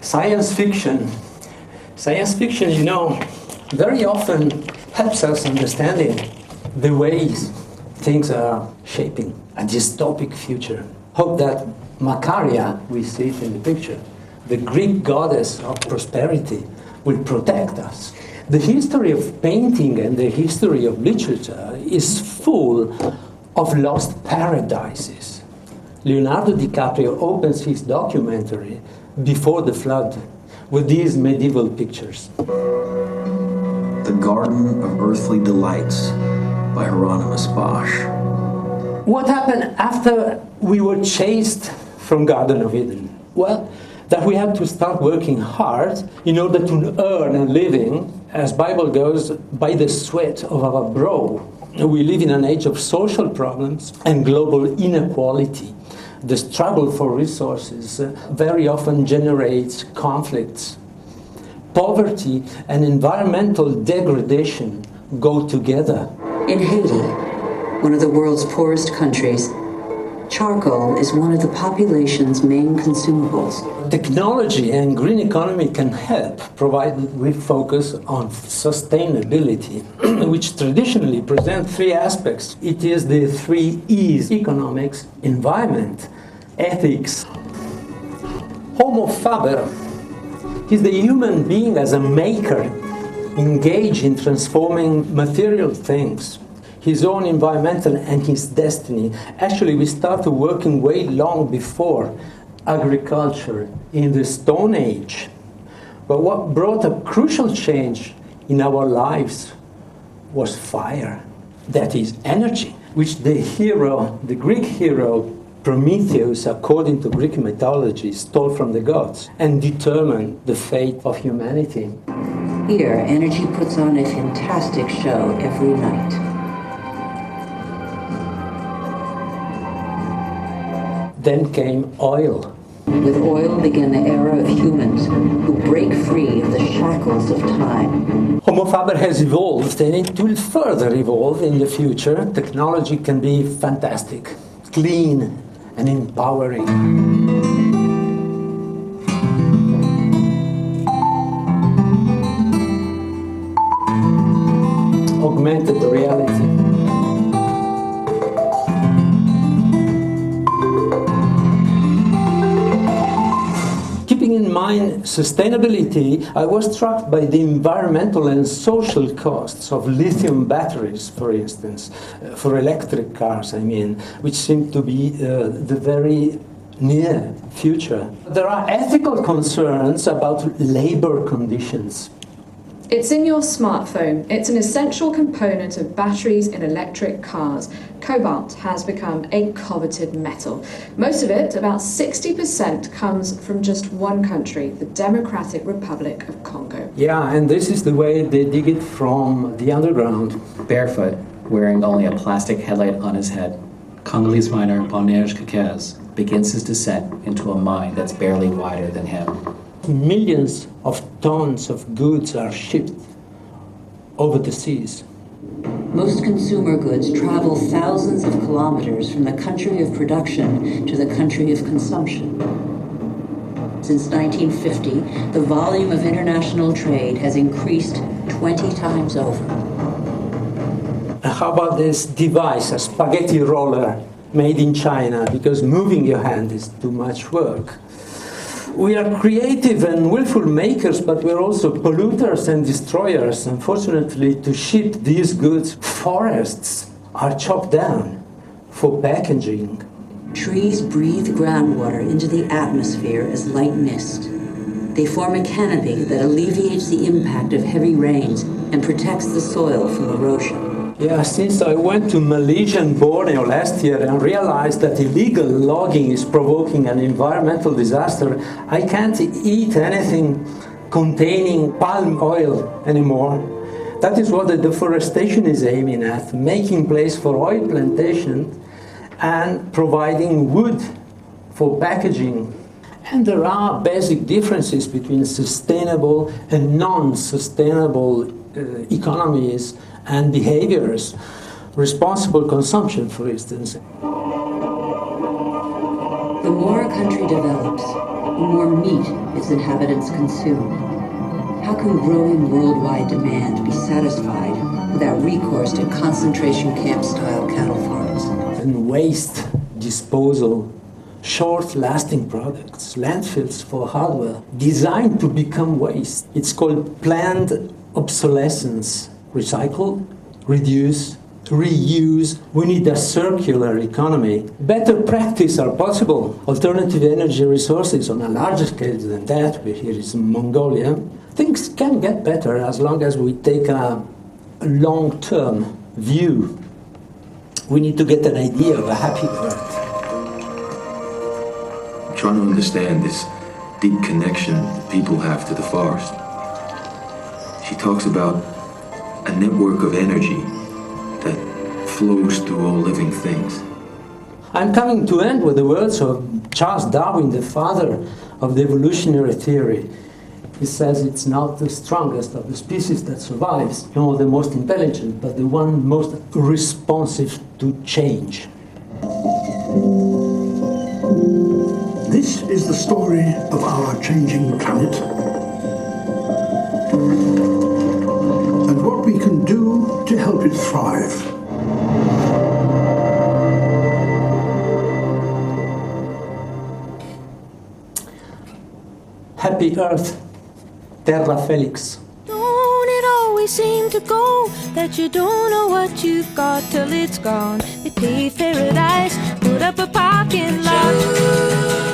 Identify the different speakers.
Speaker 1: Science fiction. Science fiction, you know, very often helps us understanding the ways things are shaping a dystopic future. Hope that Macaria, we see it in the picture, the Greek goddess of prosperity, will protect us. The history of painting and the history of literature is full of lost paradises. Leonardo DiCaprio opens his documentary Before the Flood with these medieval pictures.
Speaker 2: The Garden of Earthly Delights by Hieronymus Bosch.
Speaker 1: What happened after we were chased from Garden of Eden? Well, that we had to start working hard in order to earn a living, as Bible goes, by the sweat of our brow. We live in an age of social problems and global inequality. The struggle for resources very often generates conflicts. Poverty and environmental degradation go together.
Speaker 3: In Haiti, one of the world's poorest countries, charcoal is one of the population's main consumables.
Speaker 1: Technology and green economy can help, provided we focus on sustainability, which traditionally present three aspects. It is the three E's: economics, environment, ethics. Homo faber is the human being as a maker, engaged in transforming material things, his own environmental and his destiny. Actually, we started working way long before agriculture in the Stone Age. But what brought a crucial change in our lives was fire, that is energy, which the Greek hero Prometheus, according to Greek mythology, stole from the gods and determined the fate of humanity.
Speaker 3: Here, energy puts on a fantastic show every night.
Speaker 1: Then came oil.
Speaker 3: With oil began the era of humans who break free of the shackles of time.
Speaker 1: Homo faber has evolved, and it will further evolve in the future. Technology can be fantastic, clean, and empowering. Augmented reality. Keeping in mind sustainability, I was struck by the environmental and social costs of lithium batteries, for instance, for electric cars, which seem to be the very near future. There are ethical concerns about labor conditions.
Speaker 4: It's in your smartphone. It's an essential component of batteries in electric cars. Cobalt has become a coveted metal. Most of it, about 60%, comes from just one country, the Democratic Republic of Congo.
Speaker 1: Yeah, and this is the way they dig it from the underground.
Speaker 5: Barefoot, wearing only a plastic headlight on his head, Congolese miner Bonheur Kakez begins his descent into a mine that's barely wider than him.
Speaker 1: Millions of tons of goods are shipped over the seas.
Speaker 3: Most consumer goods travel thousands of kilometers from the country of production to the country of consumption. Since 1950, the volume of international trade has increased 20 times over.
Speaker 1: And how about this device, a spaghetti roller made in China, because moving your hand is too much work? We are creative and willful makers, but we're also polluters and destroyers. Unfortunately, to ship these goods, forests are chopped down for packaging.
Speaker 3: Trees breathe groundwater into the atmosphere as light mist. They form a canopy that alleviates the impact of heavy rains and protects the soil from erosion.
Speaker 1: Yeah, since I went to Malaysia and Borneo last year and realized that illegal logging is provoking an environmental disaster, I can't eat anything containing palm oil anymore. That is what the deforestation is aiming at, making place for oil plantation and providing wood for packaging. And there are basic differences between sustainable and non-sustainable economies and behaviors. Responsible consumption, for instance.
Speaker 3: The more a country develops, the more meat its inhabitants consume. How can growing worldwide demand be satisfied without recourse to concentration camp-style cattle farms?
Speaker 1: And waste disposal, short-lasting products, landfills for hardware, designed to become waste. It's called planned obsolescence. Recycle, reduce, reuse. We need a circular economy. Better practice are possible. Alternative energy resources on a larger scale than that, here is Mongolia. Things can get better as long as we take a long-term view. We need to get an idea of a happy Earth.
Speaker 2: I'm trying to understand this deep connection that people have to the forest. She talks about a network of energy that flows through all living things.
Speaker 1: I'm coming to end with the words of Charles Darwin, the father of the evolutionary theory. He says it's not the strongest of the species that survives, nor the most intelligent, but the one most responsive to change.
Speaker 6: This is the story of our changing planet and what we can do to help it thrive.
Speaker 1: Happy Earth, Terra, Felix.
Speaker 7: Don't it always seem to go that you don't know what you've got till it's gone? They paved paradise, put up a parking lot.